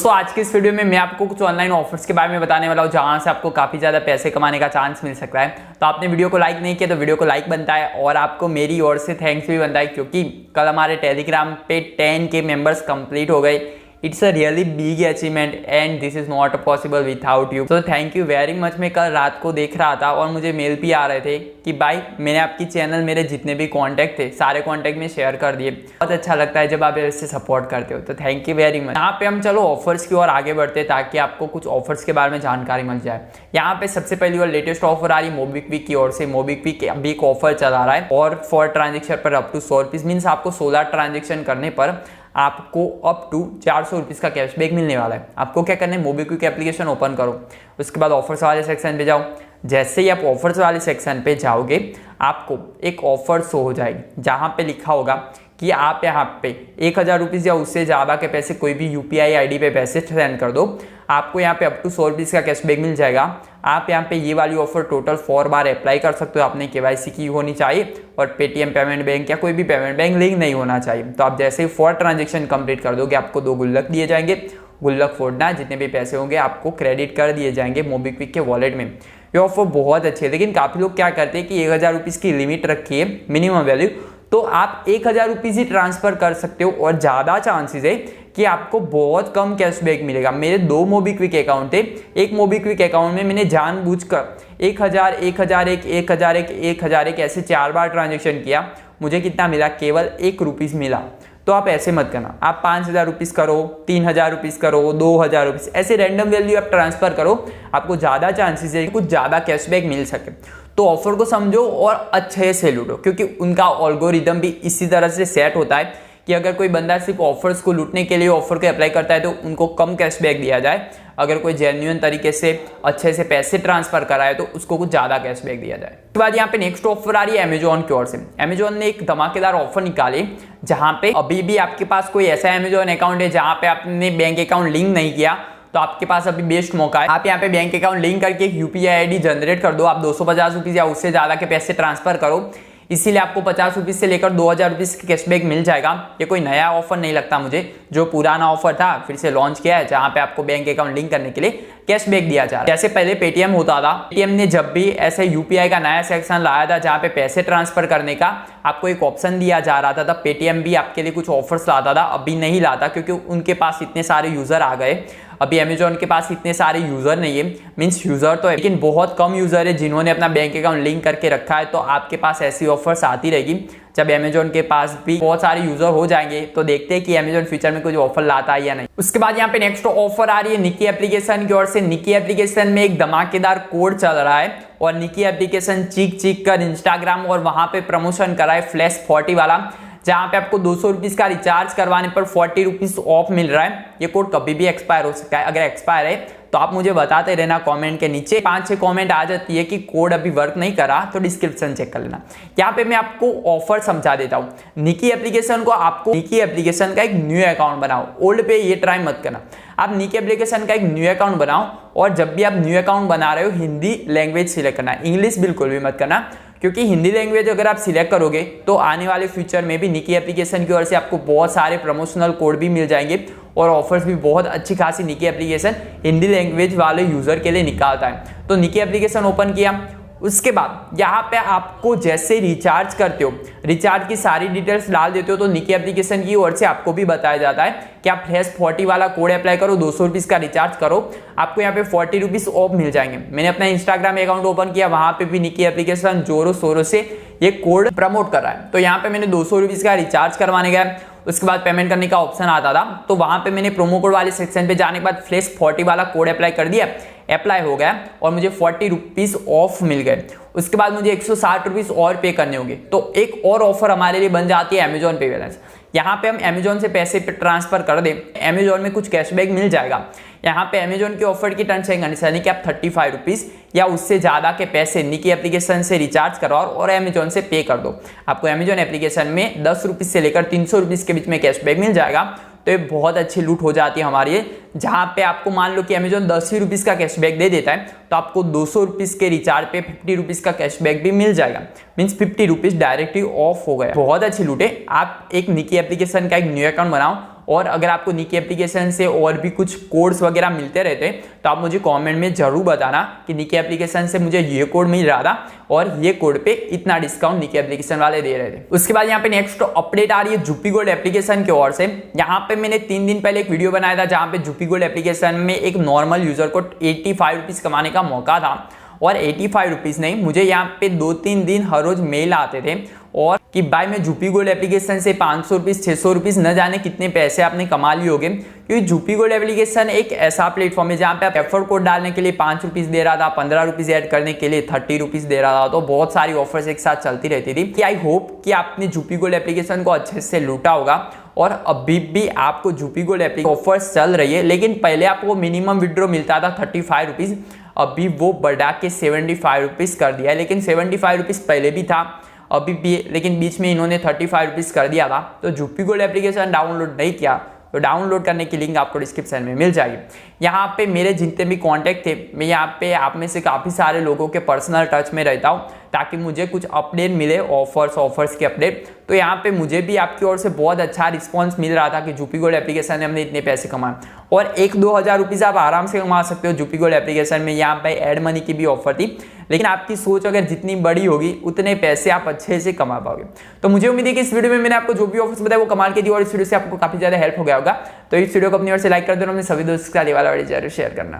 दोस्तों आज के इस वीडियो में मैं आपको कुछ ऑनलाइन ऑफर्स के बारे में बताने वाला हूँ जहां से आपको काफी ज्यादा पैसे कमाने का चांस मिल सकता है। तो आपने वीडियो को लाइक नहीं किया तो वीडियो को लाइक बनता है और आपको मेरी ओर से थैंक्स भी बनता है, क्योंकि कल हमारे टेलीग्राम पे 10K मेंबर्स कंप्लीट हो गए। It's a really big achievement and this is not possible without you. तो थैंक यू वेरी मच। मैं कल रात को देख रहा था और मुझे मेल भी आ रहे थे कि भाई मैंने आपकी चैनल मेरे जितने भी कॉन्टैक्ट थे सारे कॉन्टैक्ट में शेयर कर दिए। बहुत अच्छा लगता है जब आप ऐसे सपोर्ट करते हो, तो थैंक यू वेरी मच। यहाँ पे हम चलो ऑफर्स की ओर आगे बढ़ते हैं ताकि आपको कुछ ऑफर्स के बारे में जानकारी मिल जाए। यहाँ पे सबसे पहली और लेटेस्ट ऑफर आ रही है मोबिक्विक की ओर से। मोबिक्विक अभी एक ऑफर चला रहा है और फॉर ट्रांजेक्शन पर अप टू 100 रुपीज मीन्स आपको 16 ट्रांजेक्शन करने पर आपको अप टू 400 रुपीज का कैशबैक मिलने वाला है। आपको क्या करना है, मोबिक्विक एप्लीकेशन ओपन करो, उसके बाद ऑफर्स वाले सेक्शन पे जाओ। जैसे ही आप ऑफर्स वाले सेक्शन पे जाओगे आपको एक ऑफर शो हो जाएगी जहां पे लिखा होगा कि आप यहाँ पे 1000 रुपीज़ या उससे ज़्यादा के पैसे कोई भी UPI ID पे पैसे सेंड कर दो, आपको यहाँ पे अप टू 100 रुपीज़ का कैशबैक मिल जाएगा। आप यहाँ पे ये वाली ऑफर टोटल 4 बार अप्लाई कर सकते हो। आपने KYC की होनी चाहिए और पेटीएम पेमेंट बैंक या कोई भी पेमेंट बैंक लिंक नहीं होना चाहिए। तो आप जैसे ही 4 ट्रांजेक्शन कंप्लीट कर दोगे आपको 2 गुल्लक दिए जाएंगे। गुल्लक फोड़ना, जितने भी पैसे होंगे आपको क्रेडिट कर दिए जाएंगे मोबिक्विक के वॉलेट में। ये ऑफर बहुत अच्छी है, लेकिन काफ़ी लोग क्या करते हैं कि 1000 रुपीज़ की लिमिट रखी है मिनिमम वैल्यू, तो आप 1000 रुपीज़ ही ट्रांसफर कर सकते हो और ज़्यादा चांसेस है कि आपको बहुत कम कैशबैक मिलेगा। मेरे 2 मोबिक्विक अकाउंट थे। एक मोबिक्विक अकाउंट में मैंने जानबूझकर 1000, 1001, 1001, 1001 ऐसे 4 बार ट्रांजेक्शन किया। मुझे कितना मिला, केवल 1 रुपीज़ मिला। तो आप ऐसे मत करना, आप 5000 रुपीज़ करो, 3000 रुपीज़ करो, 2000 रुपीज़, ऐसे रैंडम वैल्यू आप ट्रांसफर करो, आपको ज़्यादा चांसेस है कि कुछ ज़्यादा कैशबैक मिल सके। तो ऑफर को समझो और अच्छे से लूटो, क्योंकि उनका एल्गोरिदम भी इसी तरह से सेट होता है कि अगर कोई बंदा सिर्फ ऑफर्स को लूटने के लिए ऑफर को अप्लाई करता है तो उनको कम कैशबैक दिया जाए। अगर कोई जेन्युइन तरीके से अच्छे से पैसे ट्रांसफर कराए तो उसको कुछ ज़्यादा कैशबैक दिया जाए। उसके बाद यहाँ पे नेक्स्ट ऑफर आ रही है अमेजॉन की ओर से। अमेजॉन ने एक धमाकेदार ऑफर निकाले जहाँ पे अभी भी आपके पास कोई ऐसा अमेजॉन अकाउंट है जहाँ पे आपने बैंक अकाउंट लिंक नहीं किया, तो आपके पास अभी बेस्ट मौका है। आप यहाँ पे बैंक अकाउंट लिंक करके एक UPI ID जनरेट कर दो। आप 250 रुपीज़ या उससे ज़्यादा के पैसे ट्रांसफर करो, इसीलिए आपको 50 रुपीज़ से लेकर 2000 रुपीज़ का कैशबैक मिल जाएगा। ये कोई नया ऑफर नहीं लगता मुझे, जो पुराना ऑफर था फिर से लॉन्च किया है जहाँ पे आपको बैंक अकाउंट लिंक करने के लिए कैशबैक दिया जा रहा है। जैसे पहले पेटीएम होता था, पेटीएम ने जब भी ऐसे UPI का नया सेक्शन लाया था जहाँ पे पैसे ट्रांसफर करने का आपको एक ऑप्शन दिया जा रहा था, तब पेटीएम भी आपके लिए कुछ ऑफर्स लाता था। अभी नहीं लाता क्योंकि उनके पास इतने सारे यूजर आ गए। अभी अमेजॉन के पास इतने सारे यूजर नहीं है, मीन्स यूजर तो है लेकिन बहुत कम यूजर है जिन्होंने अपना बैंक अकाउंट लिंक करके रखा है। तो आपके पास ऐसी ऑफर्स आती रहेगी जब अमेजॉन के पास भी बहुत सारे यूजर हो जाएंगे। तो देखते हैं कि अमेजॉन फ्यूचर में कुछ ऑफर लाता है या नहीं। उसके बाद यहाँ पे नेक्स्ट ऑफर आ रही है निकी एप्लीकेशन की ओर से। निकी एप्लीकेशन में एक धमाकेदार कोड चल रहा है और निकी एप्लीकेशन चीख कर इंस्टाग्राम और वहां पे प्रमोशन करा है फ्लैश 40 वाला, जहां पे आपको 200 रुपीज़ का रिचार्ज करवाने पर 40 रुपीज़ ऑफ मिल रहा है। ये कोड कभी भी एक्सपायर हो सकता है। अगर एक्सपायर है तो आप मुझे बताते रहना कमेंट के नीचे। 5-6 कमेंट आ जाती है कि कोड अभी वर्क नहीं करा, तो डिस्क्रिप्शन चेक कर लेना। यहाँ पे मैं आपको ऑफर समझा देता हूँ। निकी एप्लीकेशन को आपको निकी एप्लीकेशन का एक न्यू अकाउंट बनाओ, ओल्ड पे ये ट्राई मत करना। आप निकी एप्लीकेशन का एक न्यू अकाउंट बनाओ और जब भी आप न्यू अकाउंट बना रहे हो हिंदी लैंग्वेज सिलेक्ट करना, इंग्लिश बिल्कुल भी मत करना, क्योंकि हिंदी लैंग्वेज अगर आप सिलेक्ट करोगे तो आने वाले फ्यूचर में भी निकी एप्लीकेशन की ओर से आपको बहुत सारे प्रमोशनल कोड भी मिल जाएंगे और ऑफर्स भी बहुत अच्छी खासी निकी एप्लीकेशन हिंदी लैंग्वेज वाले यूजर के लिए निकालता है। तो निकी एप्लीकेशन ओपन किया, उसके बाद यहाँ पे आपको जैसे रिचार्ज करते हो, रिचार्ज की सारी डिटेल्स डाल देते हो, तो निकी एप्लीकेशन की ओर से आपको भी बताया जाता है कि आप फ्लैश 40 वाला कोड अप्लाई करो, 200 रुपीज़ का रिचार्ज करो, आपको यहाँ पे 40 रुपीज़ ऑफ मिल जाएंगे। मैंने अपना इंस्टाग्राम अकाउंट ओपन किया, वहाँ पे भी निकी एप्लीकेशन जोरों शोरों से ये कोड प्रमोट कर रहा है। तो यहाँ पे मैंने 200 रुपीज़ का रिचार्ज करवाने गया, उसके बाद पेमेंट करने का ऑप्शन आता था, तो वहाँ पे मैंने प्रोमो कोड वाले सेक्शन पे जाने के बाद फ्लैश 40 वाला कोड अप्लाई कर दिया, अप्लाई हो गया और मुझे 40 रुपीज़ ऑफ मिल गए। उसके बाद मुझे 160 रुपीज़ और पे करने होंगे। तो एक और ऑफर हमारे लिए बन जाती है अमेजॉन पे बैलेंस। यहाँ पे हम अमेजॉन से पैसे ट्रांसफर कर दें, अमेजॉन में कुछ कैशबैक मिल जाएगा। यहाँ पे अमेजॉन के ऑफर की टर्म्स एंड कंडीशन है कि आप 35 रुपीज़ या उससे ज़्यादा के पैसे निकी एप्लीकेशन से रिचार्ज करवाओ और अमेजॉन से पे कर दो। आपको अमेजॉन एप्लीकेशन में 10 रुपीज़ से लेकर 300 रुपीज़ के बीच में कैशबैक मिल जाएगा। तो ये बहुत अच्छी लूट हो जाती है हमारी, जहाँ पे आपको मान लो कि अमेजॉन 10 ही रुपीज़ का कैशबैक दे देता है तो आपको 200 रुपीज़ के रिचार्ज पे 50 रुपीज़ का कैशबैक भी मिल जाएगा, मीन्स 50 रुपीज़ डायरेक्टली ऑफ हो गया। बहुत अच्छी लूट है। आप एक निकी एप्लीकेशन का एक न्यू अकाउंट बनाओ और अगर आपको निकी एप्लीकेशन से और भी कुछ कोड्स वगैरह मिलते रहते हैं तो आप मुझे कमेंट में जरूर बताना कि निकी एप्लीकेशन से मुझे ये कोड मिल रहा था और ये कोड पे इतना डिस्काउंट निकी एप्लीकेशन वाले दे रहे थे। उसके बाद यहाँ पे नेक्स्ट अपडेट आ रही है जुपी गोल्ड एप्लीकेशन की ओर से। यहाँ पे मैंने 3 दिन पहले एक वीडियो बनाया था जहाँ पे जुपी गोल्ड एप्लीकेशन में एक नॉर्मल यूजर को 85 रुपीज कमाने का मौका था और 85 रुपीज नहीं, मुझे यहाँ पे 2-3 दिन हर रोज मेल आते थे और कि भाई मैं जुपी गोल्ड एप्लीकेशन से 500 रुपीज 600 रुपीज न जाने कितने पैसे आपने कमा लिए होंगे, क्योंकि जुपी गोल्ड एप्लीकेशन एक ऐसा प्लेटफॉर्म है जहाँ पे आप रेफर कोड डालने के लिए 5 रुपीज दे रहा था, 15 रुपीज ऐड करने के लिए 30 रुपीज दे रहा था। तो बहुत सारी ऑफर्स एक साथ चलती रहती थी कि आई होप कि आपने जुपी गोल्ड एप्लीकेशन को अच्छे से लूटा होगा और अभी भी आपको जुपी गोल्ड एप्लीकेशन ऑफर्स चल रही है। लेकिन पहले आपको मिनिमम विड्रॉ मिलता था 35 रुपीज, अभी वो बढ़ा के 75 रुपीज कर दिया है। लेकिन 75 रुपीज पहले भी था अभी भी, लेकिन बीच में इन्होंने 35 रुपीज कर दिया था। तो जुपी गोल्ड एप्लीकेशन डाउनलोड नहीं किया तो डाउनलोड करने की लिंक आपको डिस्क्रिप्शन में मिल जाएगी। यहाँ पे मेरे जितने भी कॉन्टैक्ट थे, मैं यहाँ पे आप में से काफ़ी सारे लोगों के पर्सनल टच में रहता हूँ ताकि मुझे कुछ अपडेट मिले, ऑफर्स के अपडेट। तो यहाँ पे मुझे भी आपकी ओर से बहुत अच्छा रिस्पॉन्स मिल रहा था कि जुपी गोल्ड एप्लीकेशन में हमने इतने पैसे कमाए और 1-2 हज़ार रुपीज़ आप आराम से कमा सकते हो जुपी गोल्ड एप्लीकेशन में। यहाँ पे एड मनी की भी ऑफर थी, लेकिन आपकी सोच अगर जितनी बड़ी होगी उतने पैसे आप अच्छे से कमा पाओगे। तो मुझे उम्मीद है कि इस वीडियो में मैंने आपको जो भी ऑफर्स बताया वो कमाल की दी और इस वीडियो से आपको काफी ज्यादा हेल्प हो गया होगा। तो इस वीडियो को अपनी ओर से लाइक कर देना, अपने सभी दोस्तों के साथ ये वाला वीडियो जरूर शेयर करना।